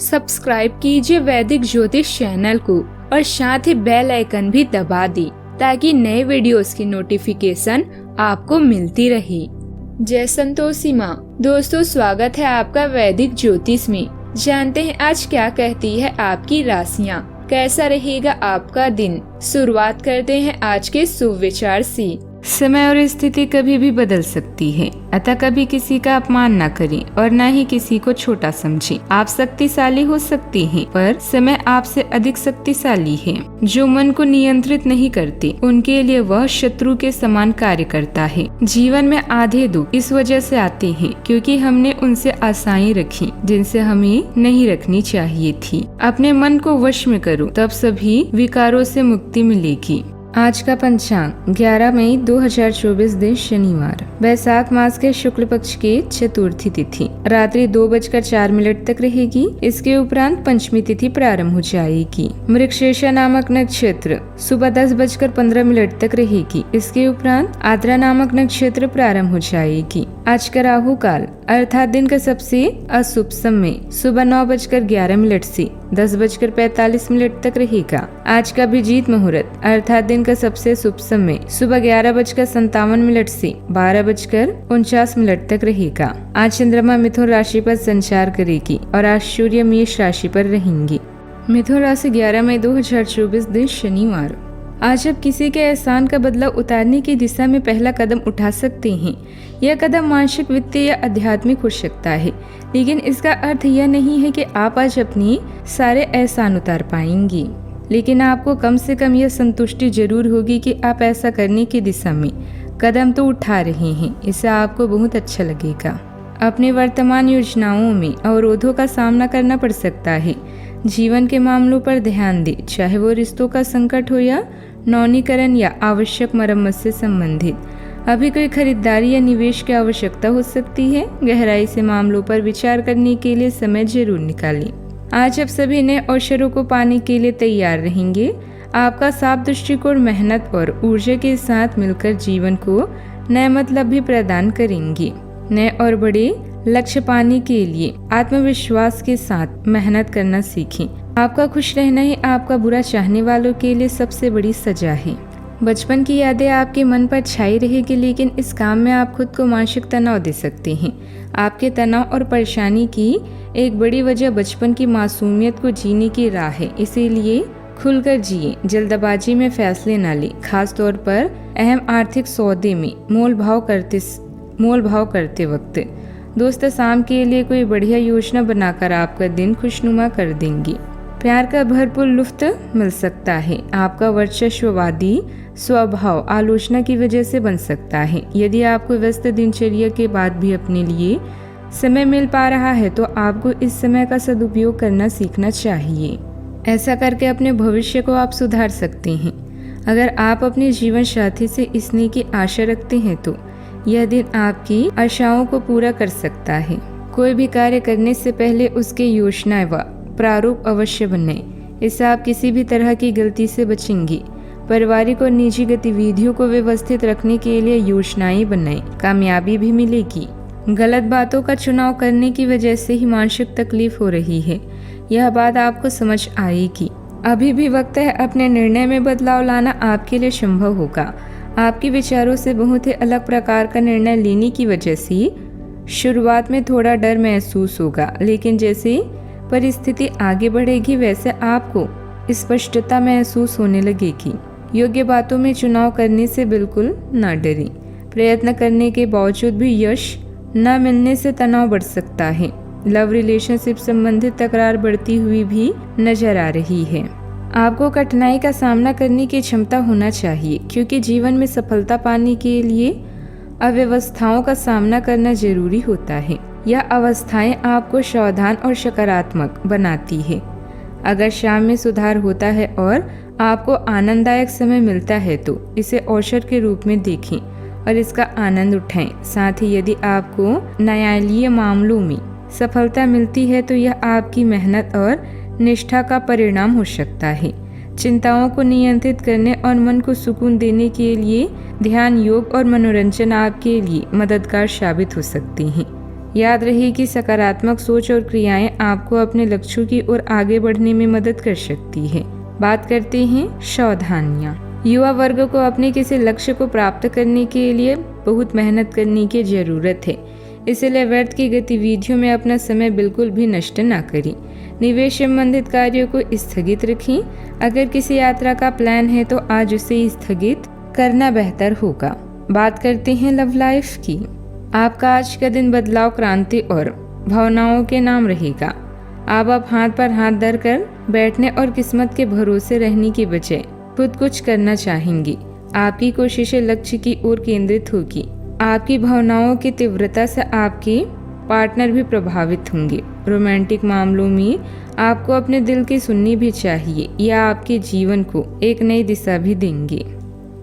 Subscribe कीजिए वैदिक ज्योतिष चैनल को और साथ ही बेल आइकन भी दबा दी ताकि नए वीडियोस की नोटिफिकेशन आपको मिलती रहे। जय संतोषी माँ। दोस्तों, स्वागत है आपका वैदिक ज्योतिष में। जानते हैं आज क्या कहती है आपकी राशियाँ, कैसा रहेगा आपका दिन। शुरुआत करते हैं आज के शुभ विचार से। समय और स्थिति कभी भी बदल सकती है, अतः कभी किसी का अपमान न करें और न ही किसी को छोटा समझें। आप शक्तिशाली हो सकते हैं, पर समय आपसे अधिक शक्तिशाली है। जो मन को नियंत्रित नहीं करते, उनके लिए वह शत्रु के समान कार्य करता है। जीवन में आधे दुख इस वजह से आते हैं क्योंकि हमने उनसे आशाएं रखी जिनसे हमें नहीं रखनी चाहिए थी। अपने मन को वश में करो, तब सभी विकारों से मुक्ति मिलेगी। आज का पंचांग 11 मई 2024 दिन शनिवार, वैशाख मास के शुक्ल पक्ष के चतुर्थी तिथि रात्रि 2:04 तक रहेगी। इसके उपरांत पंचमी तिथि प्रारंभ हो जाएगी। मृगशीर्षा नामक नक्षत्र सुबह 10:15 तक रहेगी। इसके उपरांत आद्रा नामक नक्षत्र प्रारंभ हो जाएगी। आज का राहु काल अर्थात दिन का सबसे अशुभ समय सुबह 9:11 से 10:45 तक रहेगा। आज का अभिजीत मुहूर्त अर्थात दिन का सबसे शुभ समय सुबह 11:57 से 12:49 तक रहेगा। आज चंद्रमा मिथुन राशि पर संचार करेगी और आज सूर्य मेष राशि पर रहेंगे। मिथुन राशि 11 मई 2024 दिन शनिवार। आज आप किसी के एहसान का बदला उतारने की दिशा में पहला कदम उठा सकते हैं। यह कदम मानसिक, वित्तीय या आध्यात्मिक हो सकता है, लेकिन इसका अर्थ यह नहीं है कि आप आज अपनी सारे एहसान उतार पाएंगे। लेकिन आपको कम से कम यह संतुष्टि जरूर होगी कि आप ऐसा करने की दिशा में कदम तो उठा रहे हैं। इससे आपको बहुत अच्छा लगेगा। अपने वर्तमान योजनाओं में अवरोधों का सामना करना पड़ सकता है। जीवन के मामलों पर ध्यान दें, चाहे वो रिश्तों का संकट हो या नवीनीकरण या आवश्यक मरम्मत से संबंधित। अभी कोई खरीदारी या निवेश की आवश्यकता हो सकती है। गहराई से मामलों पर विचार करने के लिए समय जरूर निकालें। आज आप सभी नए अवसरों को पाने के लिए तैयार रहेंगे। आपका साफ दृष्टिकोण मेहनत और ऊर्जा के साथ मिलकर जीवन को नए मतलब भी प्रदान करेंगे। नए और बड़े लक्ष्य पाने के लिए आत्मविश्वास के साथ मेहनत करना सीखें। आपका खुश रहना ही आपका बुरा चाहने वालों के लिए सबसे बड़ी सजा है। बचपन की यादें आपके मन पर छाई रहेगी, लेकिन इस काम में आप खुद को मानसिक तनाव दे सकते हैं। आपके तनाव और परेशानी की एक बड़ी वजह बचपन की मासूमियत को जीने की राह है। इसीलिए खुलकर जिए, जल्दबाजी में फैसले न लें, खास तौर पर अहम आर्थिक सौदे में मोल भाव करते वक्त। दोस्त शाम के लिए कोई बढ़िया योजना बनाकर आपका दिन खुशनुमा कर देंगे। प्यार का भरपूर लुत्फ मिल सकता है। आपका वर्चस्ववादी स्वभाव आलोचना की वजह से बन सकता है। यदि आपको व्यस्त दिनचर्या के बाद भी अपने लिए समय मिल पा रहा है तो आपको इस समय का सदुपयोग करना सीखना चाहिए। ऐसा करके अपने भविष्य को आप सुधार सकते हैं। अगर आप अपने जीवन साथी से स्नेह की आशा रखते हैं तो यह दिन आपकी आशाओं को पूरा कर सकता है। कोई भी कार्य करने से पहले उसके योजना व प्रारूप अवश्य बनाएं। इससे आप किसी भी तरह की गलती से बचेंगे। पारिवारिक और निजी गतिविधियों को व्यवस्थित रखने के लिए योजनाएं बनाएं, कामयाबी भी मिलेगी। गलत बातों का चुनाव करने की वजह से ही मानसिक तकलीफ हो रही है, यह बात आपको समझ आएगी। अभी भी वक्त है, अपने निर्णय में बदलाव लाना आपके लिए संभव होगा। आपके विचारों से बहुत ही अलग प्रकार का निर्णय लेने की वजह से शुरुआत में थोड़ा डर महसूस होगा, लेकिन जैसे परिस्थिति आगे बढ़ेगी वैसे आपको स्पष्टता महसूस होने लगेगी। योग्य बातों में चुनाव करने से बिल्कुल न डरें। प्रयत्न करने के बावजूद भी यश न मिलने से तनाव बढ़ सकता है। लव रिलेशनशिप संबंधित तकरार बढ़ती हुई भी नजर आ रही है। आपको कठिनाई का सामना करने की क्षमता होना चाहिए, क्योंकि जीवन में सफलता पाने के लिए अव्यवस्थाओं का सामना करना जरूरी होता है। यह अवस्थाएं आपको सावधान और सकारात्मक बनाती है। अगर शाम में सुधार होता है और आपको आनंददायक समय मिलता है तो इसे अवसर के रूप में देखें और इसका आनंद उठाएं। साथ ही यदि आपको न्यायालयीय मामलों में सफलता मिलती है तो यह आपकी मेहनत और निष्ठा का परिणाम हो सकता है। चिंताओं को नियंत्रित करने और मन को सुकून देने के लिए ध्यान, योग और मनोरंजन आपके लिए मददगार साबित हो सकते हैं। याद रहे कि सकारात्मक सोच और क्रियाएं आपको अपने लक्ष्यों की ओर आगे बढ़ने में मदद कर सकती है। बात करते हैं सावधानियां। युवा वर्ग को अपने किसी लक्ष्य को प्राप्त करने के लिए बहुत मेहनत करने की जरूरत है, इसलिए व्यर्थ की गतिविधियों में अपना समय बिल्कुल भी नष्ट न करें। निवेश संबंधित कार्यों को स्थगित रखें। अगर किसी यात्रा का प्लान है तो आज उसे स्थगित करना बेहतर होगा। बात करते हैं लव लाइफ की। आपका आज का दिन बदलाव, क्रांति और भावनाओं के नाम रहेगा। आप हाथ पर हाथ धरकर बैठने और किस्मत के भरोसे रहने की बजाय खुद कुछ करना चाहेंगी। आपकी कोशिशें लक्ष्य की ओर केंद्रित होगी। आपकी भावनाओं की तीव्रता से आपके पार्टनर भी प्रभावित होंगे। रोमांटिक मामलों में आपको अपने दिल की सुननी भी चाहिए, या आपके जीवन को एक नई दिशा भी देंगे।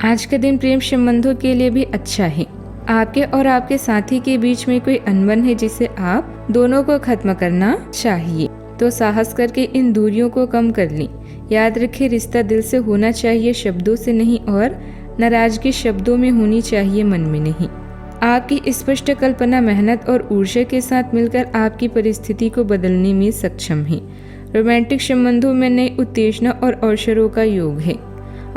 आज का दिन प्रेम संबंधों के लिए भी अच्छा है। आपके और आपके साथी के बीच में कोई अनबन है जिसे आप दोनों को खत्म करना चाहिए, तो साहस करके इन दूरियों को कम कर लें। याद रखें, रिश्ता दिल से होना चाहिए, शब्दों से नहीं, और नाराजगी शब्दों में होनी चाहिए, मन में नहीं। आपकी स्पष्ट कल्पना, मेहनत और ऊर्जा के साथ मिलकर आपकी परिस्थिति को बदलने में सक्षम है। रोमांटिक संबंधों में नई उत्तेजना और अवसरों का योग है।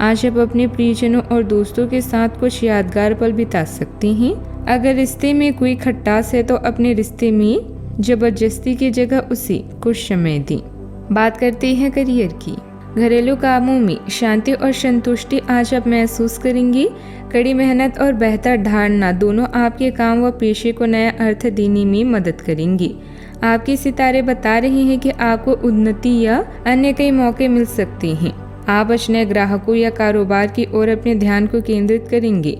आज आप अपने प्रियजनों और दोस्तों के साथ कुछ यादगार पल बिता सकते हैं। अगर रिश्ते में कोई खटास है तो अपने रिश्ते में जबरदस्ती की जगह उसे कुछ समय दें। बात करते हैं करियर की। घरेलू कामों में शांति और संतुष्टि आज आप महसूस करेंगे। कड़ी मेहनत और बेहतर धारणा दोनों आपके काम व पेशे को नया अर्थ देने में मदद करेंगे। आपके सितारे बता रहे हैं कि आपको उन्नति या अन्य कई मौके मिल सकते हैं। आप नए ग्राहकों या कारोबार की ओर अपने ध्यान को केंद्रित करेंगे।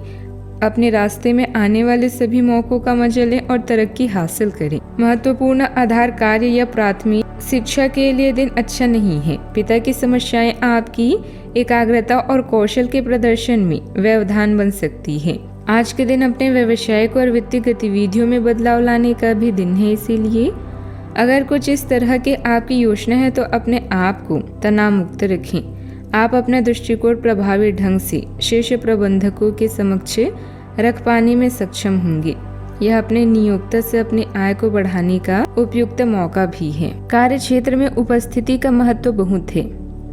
अपने रास्ते में आने वाले सभी मौकों का मजा लें और तरक्की हासिल करें। महत्वपूर्ण आधार कार्य या प्राथमिक शिक्षा के लिए दिन अच्छा नहीं है। पिता की समस्याएं आपकी एकाग्रता और कौशल के प्रदर्शन में व्यवधान बन सकती है। आज के दिन अपने व्यवसायिक और वित्तीय गतिविधियों में बदलाव लाने का भी दिन है, इसीलिए अगर कुछ इस तरह की आपकी योजना है तो अपने आप को तनाव मुक्त रखें। आप अपना दृष्टिकोण प्रभावी ढंग से शीर्ष प्रबंधकों के समक्ष रख पाने में सक्षम होंगे। यह अपने नियोक्ता से अपनी आय को बढ़ाने का उपयुक्त मौका भी है। कार्य क्षेत्र में उपस्थिति का महत्व बहुत है,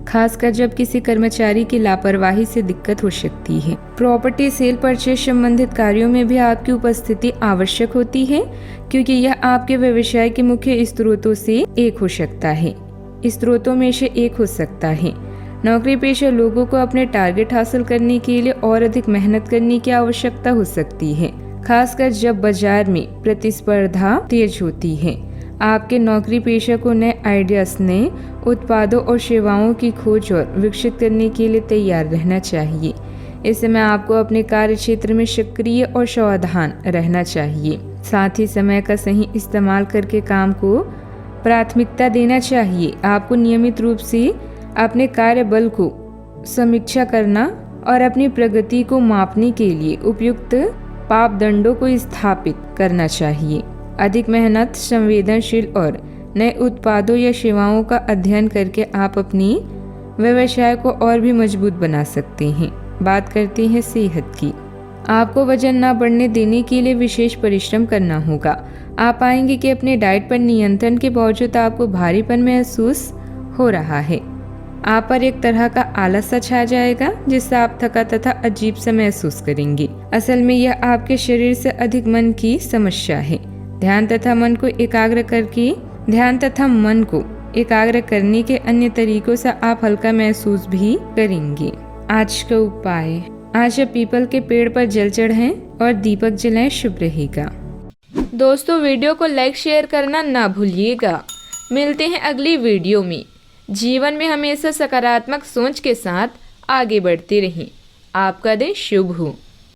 खासकर जब किसी कर्मचारी की लापरवाही से दिक्कत हो सकती है। प्रॉपर्टी सेल परचेज संबंधित कार्यों में भी आपकी उपस्थिति आवश्यक होती है, क्योंकि यह आपके व्यवसाय के मुख्य स्रोतों से एक हो सकता है। स्रोतों में से एक हो सकता है। नौकरी पेशा लोगों को अपने टारगेट हासिल करने के लिए और अधिक मेहनत करने की आवश्यकता हो सकती है, खासकर जब बाजार में प्रतिस्पर्धा तेज होती है। आपके नौकरी पेशा को नए आइडियाज, नए उत्पादों और सेवाओं की खोज और विकसित करने के लिए तैयार रहना चाहिए। इस समय आपको अपने कार्य क्षेत्र में सक्रिय और सावधान रहना चाहिए। साथ ही समय का सही इस्तेमाल करके काम को प्राथमिकता देना चाहिए। आपको नियमित रूप से अपने कार्य बल को समीक्षा करना और अपनी प्रगति को मापने के लिए उपयुक्त मापदंडों को स्थापित करना चाहिए। अधिक मेहनत, संवेदनशील और नए उत्पादों या सेवाओं का अध्ययन करके आप अपनी व्यवसाय को और भी मजबूत बना सकते हैं। बात करते हैं सेहत की। आपको वजन न बढ़ने देने के लिए विशेष परिश्रम करना होगा। आप पाएंगे कि अपने डाइट पर नियंत्रण के बावजूद आपको भारीपन महसूस हो रहा है। आप पर एक तरह का आलस सा छा जाएगा, जिससे आप थका तथा अजीब सा महसूस करेंगे। असल में यह आपके शरीर से अधिक मन की समस्या है। ध्यान तथा मन को एकाग्र करने के अन्य तरीकों से आप हल्का महसूस भी करेंगे। आज का उपाय, आज आप पीपल के पेड़ पर जल चढ़ाएं और दीपक जलाएं, शुभ रहेगा। दोस्तों, वीडियो को लाइक शेयर करना ना भूलिएगा। मिलते हैं अगली वीडियो में। जीवन में हमेशा सकारात्मक सोच के साथ आगे बढ़ते रहें। आपका दिन शुभ हो।